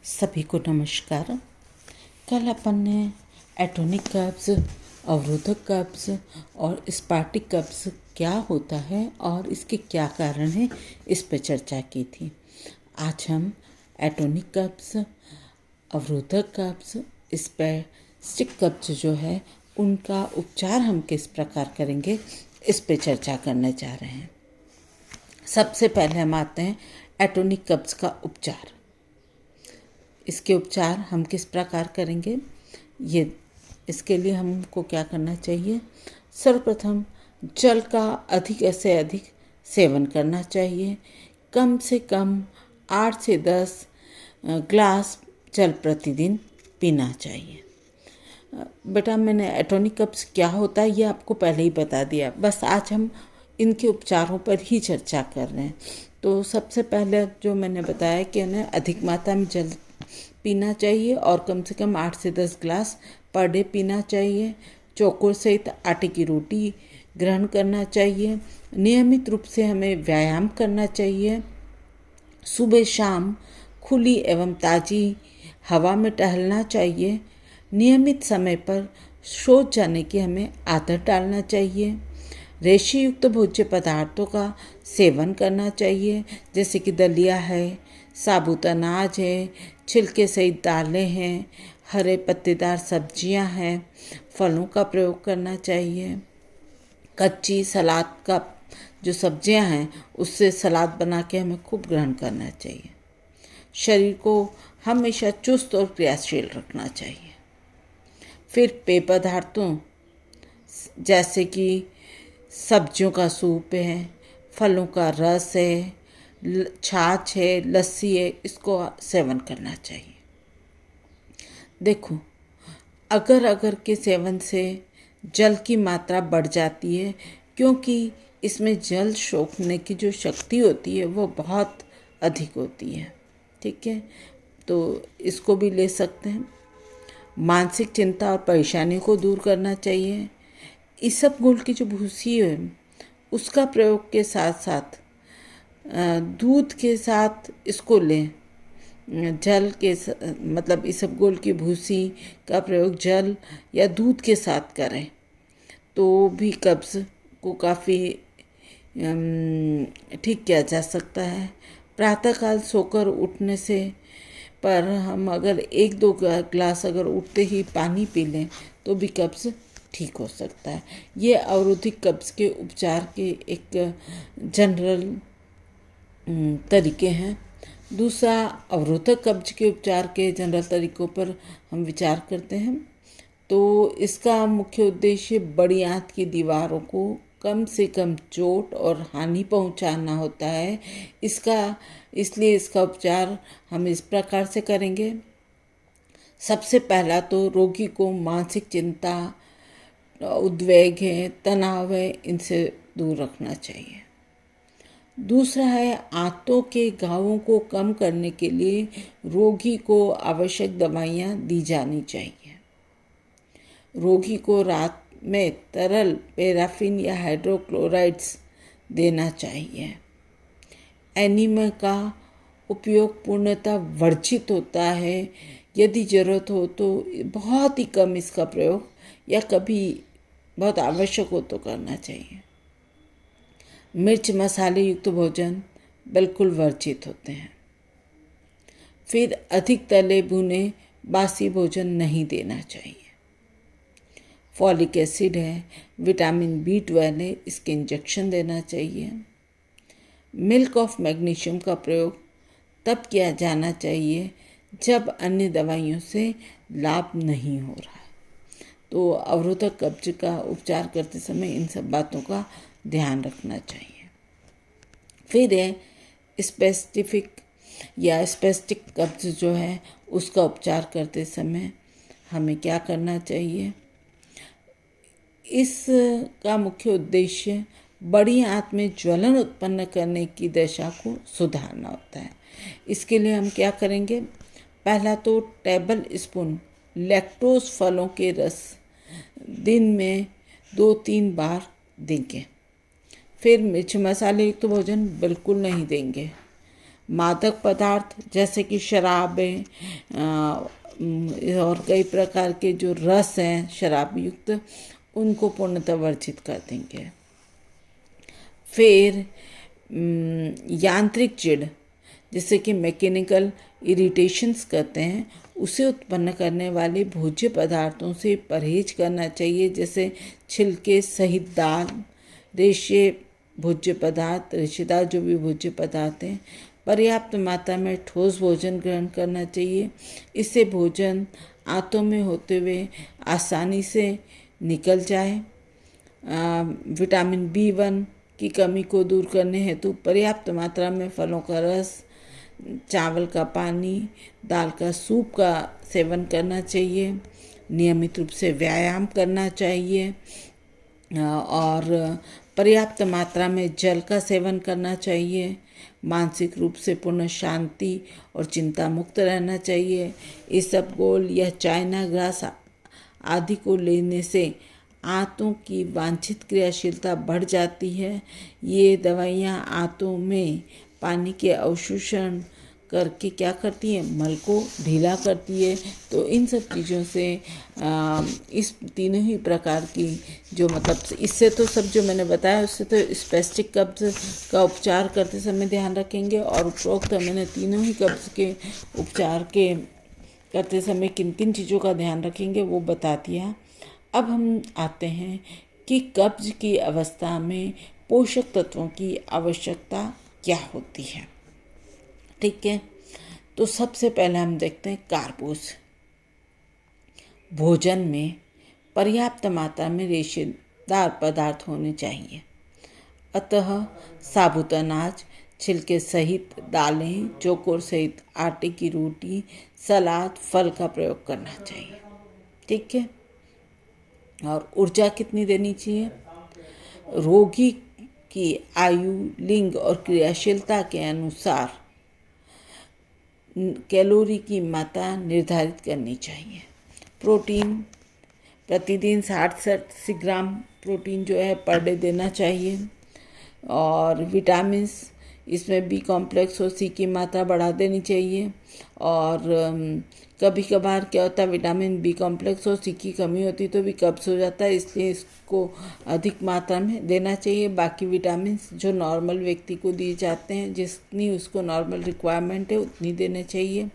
सभी को नमस्कार। कल अपन ने एटोनिक कब्ज, अवरोधक कब्ज और स्पार्टिक कब्ज क्या होता है और इसके क्या कारण हैं, इस पर चर्चा की थी। आज हम एटोनिक कब्ज, अवरोधक कब्ज, स्पार्टिक कब्ज जो है उनका उपचार हम किस प्रकार करेंगे, इस पर चर्चा करने जा रहे हैं। सबसे पहले हम आते हैं एटोनिक कब्ज का उपचार। इसके उपचार हम किस प्रकार करेंगे, इसके लिए हमको क्या करना चाहिए। सर्वप्रथम जल का अधिक से अधिक सेवन करना चाहिए। कम से कम 8 से 10 ग्लास जल प्रतिदिन पीना चाहिए। बेटा, मैंने एटोनिक कब्ज क्या होता है ये आपको पहले ही बता दिया, बस आज हम इनके उपचारों पर ही चर्चा कर रहे हैं। तो सबसे पहले जो मैंने बताया कि उन्हें अधिक मात्रा में जल पीना चाहिए और कम से कम 8 से 10 ग्लास पर डे पीना चाहिए। चौकोर सहित आटे की रोटी ग्रहण करना चाहिए। नियमित रूप से हमें व्यायाम करना चाहिए। सुबह शाम खुली एवं ताज़ी हवा में टहलना चाहिए। नियमित समय पर शौच जाने की हमें आदत डालना चाहिए। रेशे युक्त भोज्य पदार्थों का सेवन करना चाहिए, जैसे कि दलिया है, साबुत अनाज है, छिलके सहित दालें हैं, हरे पत्तेदार सब्जियां हैं, फलों का प्रयोग करना चाहिए। कच्ची सलाद का जो सब्जियां हैं उससे सलाद बना के हमें खूब ग्रहण करना चाहिए। शरीर को हमेशा चुस्त और क्रियाशील रखना चाहिए। फिर पेय पदार्थों जैसे कि सब्जियों का सूप है, फलों का रस है, छाछ है, लस्सी है, इसको सेवन करना चाहिए। देखो, अगर के सेवन से जल की मात्रा बढ़ जाती है, क्योंकि इसमें जल सोखने की जो शक्ति होती है वो बहुत अधिक होती है। ठीक है, तो इसको भी ले सकते हैं। मानसिक चिंता और परेशानी को दूर करना चाहिए। इसबगोल की जो भूसी है उसका प्रयोग के साथ साथ दूध के साथ इसको लें। जल के मतलब इसबगोल की भूसी का प्रयोग जल या दूध के साथ करें तो भी कब्ज़ को काफ़ी ठीक किया जा सकता है। प्रातःकाल सोकर उठने से पर हम अगर 1-2 ग्लास अगर उठते ही पानी पी लें तो भी कब्ज़ ठीक हो सकता है। ये अवरोधिक कब्ज़ के उपचार के एक जनरल तरीके हैं। दूसरा, अवरोधक कब्ज़ के उपचार के जनरल तरीकों पर हम विचार करते हैं। तो इसका मुख्य उद्देश्य बड़ी आंत की दीवारों को कम से कम चोट और हानि पहुंचाना होता है। इसलिए इसका उपचार हम इस प्रकार से करेंगे। सबसे पहला तो रोगी को मानसिक चिंता, उद्वेग है, तनाव है, इनसे दूर रखना चाहिए। दूसरा है, आंतों के घावों को कम करने के लिए रोगी को आवश्यक दवाइयाँ दी जानी चाहिए। रोगी को रात में तरल पैराफिन या हाइड्रोक्लोराइड्स देना चाहिए। एनीमा का उपयोग पूर्णतः वर्जित होता है। यदि ज़रूरत हो तो बहुत ही कम इसका प्रयोग या कभी बहुत आवश्यक हो तो करना चाहिए। मिर्च मसाले युक्त भोजन बिल्कुल वर्जित होते हैं। फिर अधिक तले भुने बासी भोजन नहीं देना चाहिए। फॉलिक एसिड है, विटामिन B12 है, इसके इंजेक्शन देना चाहिए। मिल्क ऑफ मैग्नीशियम का प्रयोग तब किया जाना चाहिए जब अन्य दवाइयों से लाभ नहीं हो रहा है। तो अवरोधक कब्ज का उपचार करते समय इन सब बातों का ध्यान रखना चाहिए। फिर है स्पेस्टिक कब्ज जो है उसका उपचार करते समय हमें क्या करना चाहिए। इसका मुख्य उद्देश्य बड़ी आंत में ज्वलन उत्पन्न करने की दशा को सुधारना होता है। इसके लिए हम क्या करेंगे। पहला तो टेबल स्पून लैक्टोज फलों के रस दिन में 2-3 बार देंगे। फिर मिर्च मसाले युक्त भोजन बिल्कुल नहीं देंगे। मादक पदार्थ जैसे कि शराबें और कई प्रकार के जो रस हैं शराब युक्त, उनको पूर्णतः वर्जित कर देंगे। फिर यांत्रिक चिढ़, जिससे कि मैकेनिकल इरिटेशंस कहते हैं, उसे उत्पन्न करने वाले भोज्य पदार्थों से परहेज करना चाहिए, जैसे छिलके सहित दाल, रेशे भोज्य पदार्थ, रेशेदार जो भी भोज्य पदार्थ हैं। पर्याप्त मात्रा में ठोस भोजन ग्रहण करना चाहिए, इससे भोजन आंतों में होते हुए आसानी से निकल जाए। विटामिन B1 की कमी को दूर करने हेतु पर्याप्त मात्रा में फलों का रस, चावल का पानी, दाल का सूप का सेवन करना चाहिए। नियमित रूप से व्यायाम करना चाहिए और पर्याप्त मात्रा में जल का सेवन करना चाहिए। मानसिक रूप से पूर्ण शांति और चिंता मुक्त रहना चाहिए। इसबगोल या चाइना ग्रास आदि को लेने से आंतों की वांछित क्रियाशीलता बढ़ जाती है। ये दवाइयाँ आंतों में पानी के अवशोषण करके क्या करती है, मल को ढीला करती है। तो इन सब चीज़ों से इस तीनों ही प्रकार की जो मतलब इससे तो सब जो मैंने बताया उससे तो स्पेस्टिक कब्ज का उपचार करते समय ध्यान रखेंगे, और उपरोक्त मैंने तीनों ही कब्ज के उपचार के करते समय किन किन चीज़ों का ध्यान रखेंगे वो बता दिया। अब हम आते हैं कि कब्ज की अवस्था में पोषक तत्वों की आवश्यकता क्या होती है। ठीक है, तो सबसे पहले हम देखते हैं कार्बोज। भोजन में पर्याप्त मात्रा में रेशेदार पदार्थ होने चाहिए, अतः साबुत अनाज, छिलके सहित दालें, चोकोर सहित आटे की रोटी, सलाद, फल का प्रयोग करना चाहिए। ठीक है, और ऊर्जा कितनी देनी चाहिए? रोगी की आयु, लिंग और क्रियाशीलता के अनुसार कैलोरी की मात्रा निर्धारित करनी चाहिए। प्रोटीन प्रतिदिन 60 से 80 ग्राम प्रोटीन जो है पर डे देना चाहिए। और विटामिन्स, इसमें बी कॉम्प्लेक्स और सी की मात्रा बढ़ा देनी चाहिए। और कभी कभार क्या होता है, विटामिन बी कॉम्प्लेक्स और सी की कमी होती तो भी कब्ज हो जाता है, इसलिए इसको अधिक मात्रा में देना चाहिए। बाकी विटामिन्स जो नॉर्मल व्यक्ति को दिए जाते हैं, जितनी उसको नॉर्मल रिक्वायरमेंट है उतनी देना चाहिए।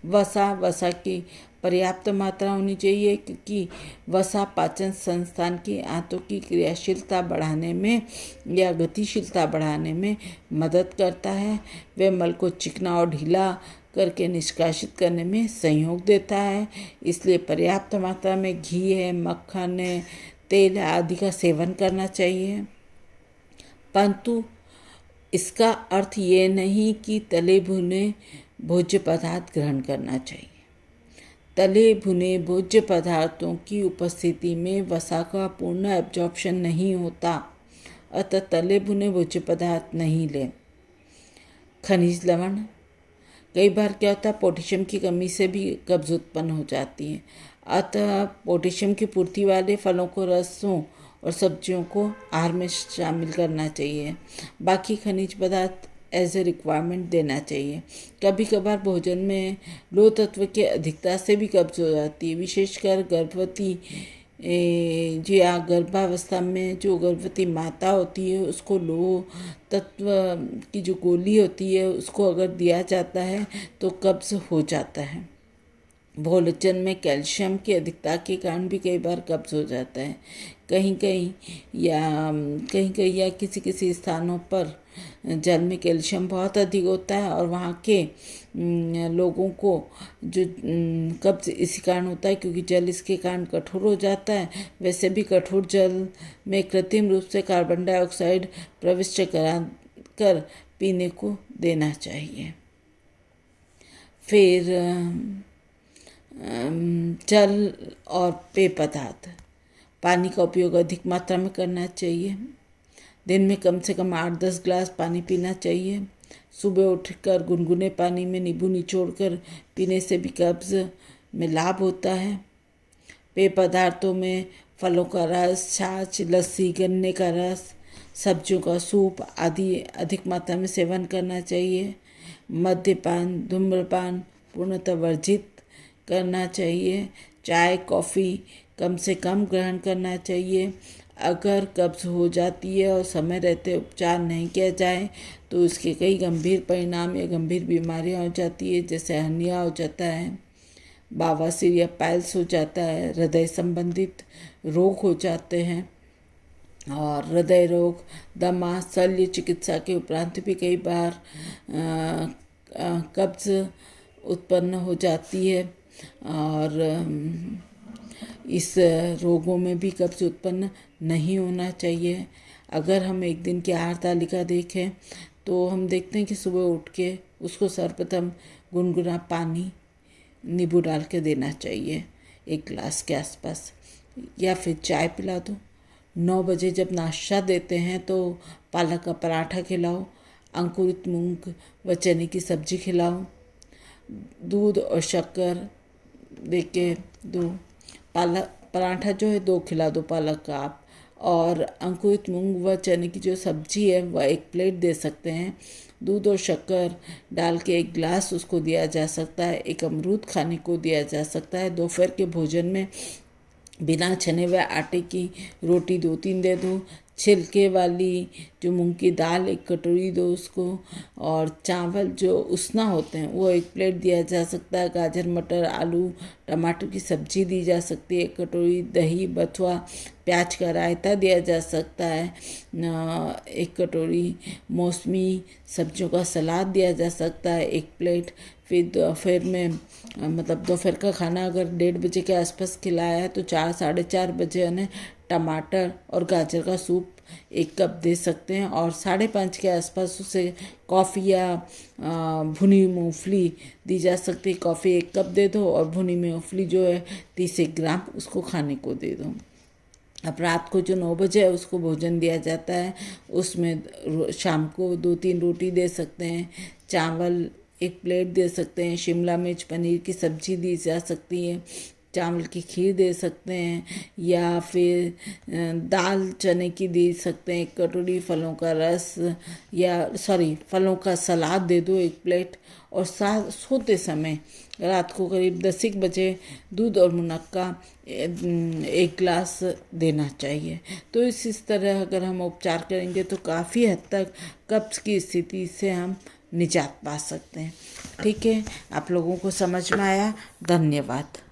वसा की पर्याप्त मात्रा होनी चाहिए, क्योंकि वसा पाचन संस्थान की आंतों की क्रियाशीलता बढ़ाने में या गतिशीलता बढ़ाने में मदद करता है। वे मल को चिकना और ढीला करके निष्कासित करने में सहयोग देता है, इसलिए पर्याप्त मात्रा में घी है, मक्खन है, तेल आदि का सेवन करना चाहिए। परंतु इसका अर्थ ये नहीं कि तले भुने भोज्य पदार्थ ग्रहण करना चाहिए। तले भुने भोज्य पदार्थों की उपस्थिति में वसा का पूर्ण एब्जॉर्प्शन नहीं होता, अतः तले भुने भोज्य पदार्थ नहीं लें। खनिज लवण, कई बार क्या होता है, पोटेशियम की कमी से भी कब्ज उत्पन्न हो जाती है, अतः पोटेशियम की पूर्ति वाले फलों को, रसों और सब्जियों को आहार में शामिल करना चाहिए। बाकी खनिज पदार्थ एज ए रिक्वायरमेंट देना चाहिए। कभी कभार भोजन में लोह तत्व की अधिकता से भी कब्ज हो जाती है, विशेषकर गर्भवती या गर्भावस्था में जो गर्भवती माता होती है उसको लोह तत्व की जो गोली होती है उसको अगर दिया जाता है तो कब्ज हो जाता है। भोजन में कैल्शियम की अधिकता के कारण भी कई बार कब्ज हो जाता है। कहीं कहीं या किसी स्थानों पर जल में कैल्शियम बहुत अधिक होता है और वहाँ के लोगों को जो कब्ज इसी कारण होता है, क्योंकि जल इसके कारण कठोर हो जाता है। वैसे भी कठोर जल में कृत्रिम रूप से कार्बन डाइऑक्साइड प्रविष्ट कर पीने को देना चाहिए। फिर जल और पेय पदार्थ, पानी का उपयोग अधिक मात्रा में करना चाहिए। दिन में कम से कम 8-10 ग्लास पानी पीना चाहिए। सुबह उठकर गुनगुने पानी में नींबू निचोड़कर पीने से भी कब्ज में लाभ होता है। पेय पदार्थों में फलों का रस, छाछ, लस्सी, गन्ने का रस, सब्जियों का सूप आदि अधिक मात्रा में सेवन करना चाहिए। मद्यपान धूम्रपान पूर्णतः वर्जित करना चाहिए। चाय कॉफ़ी कम से कम ग्रहण करना चाहिए। अगर कब्ज़ हो जाती है और समय रहते उपचार नहीं किया जाए तो इसके कई गंभीर परिणाम या गंभीर बीमारियां हो जाती है, जैसे हर्निया हो जाता है, बवासीर या पाइल्स हो जाता है, हृदय संबंधित रोग हो जाते हैं और हृदय रोग, दमा, शल्य चिकित्सा के उपरांत भी कई बार कब्ज़ उत्पन्न हो जाती है और इस रोगों में भी कब्ज़ उत्पन्न नहीं होना चाहिए। अगर हम एक दिन की आहार तालिका देखें तो हम देखते हैं कि सुबह उठ के उसको सर्वप्रथम गुनगुना पानी नींबू डाल के देना चाहिए 1 गिलास के आसपास, या फिर चाय पिला दो। 9 बजे जब नाश्ता देते हैं तो पालक का पराठा खिलाओ, अंकुरित मूंग व चने की सब्जी खिलाओ, दूध और शक्कर दे के दो। पालक पराठा जो है 2 खिला दो पालक का आप, और अंकुरित मूंग व चने की जो सब्जी है वह 1 प्लेट दे सकते हैं। दूध और शक्कर डाल के 1 गिलास उसको दिया जा सकता है। 1 अमरूद खाने को दिया जा सकता है। दोपहर के भोजन में बिना छने हुए आटे की रोटी 2-3 दे दो। छिलके वाली जो मूंग की दाल 1 कटोरी दो उसको, और चावल जो उसना होते हैं वो 1 प्लेट दिया जा सकता है। गाजर मटर आलू टमाटर की सब्जी दी जा सकती है 1 कटोरी। दही बथुआ प्याज का रायता दिया जा सकता है 1 कटोरी। मौसमी सब्जियों का सलाद दिया जा सकता है 1 प्लेट। फिर दोपहर में मतलब दोपहर का खाना अगर 1:30 बजे के आसपास खिलाया है तो 4 साढ़े 4 बजे उन्हें टमाटर और गाजर का सूप 1 कप दे सकते हैं, और 5:30 के आसपास उसे कॉफ़ी या भुनी मूंगफली दी जा सकती है। कॉफ़ी 1 कप दे दो और भुनी मूंगफली जो है 30 ग्राम उसको खाने को दे दो। अब रात को जो 9 बजे है उसको भोजन दिया जाता है, उसमें शाम को 2-3 रोटी दे सकते हैं, चावल 1 प्लेट दे सकते हैं, शिमला मिर्च पनीर की सब्जी दी जा सकती है, चावल की खीर दे सकते हैं, या फिर दाल चने की दे सकते हैं 1 कटोरी। फलों का रस फलों का सलाद दे दो 1 प्लेट। और सोते समय रात को करीब 10 बजे दूध और मुनक्का 1 गिलास देना चाहिए। तो इस तरह अगर हम उपचार करेंगे तो काफ़ी हद तक कब्ज़ की स्थिति से हम निजात पा सकते हैं। ठीक है, आप लोगों को समझ में आया? धन्यवाद।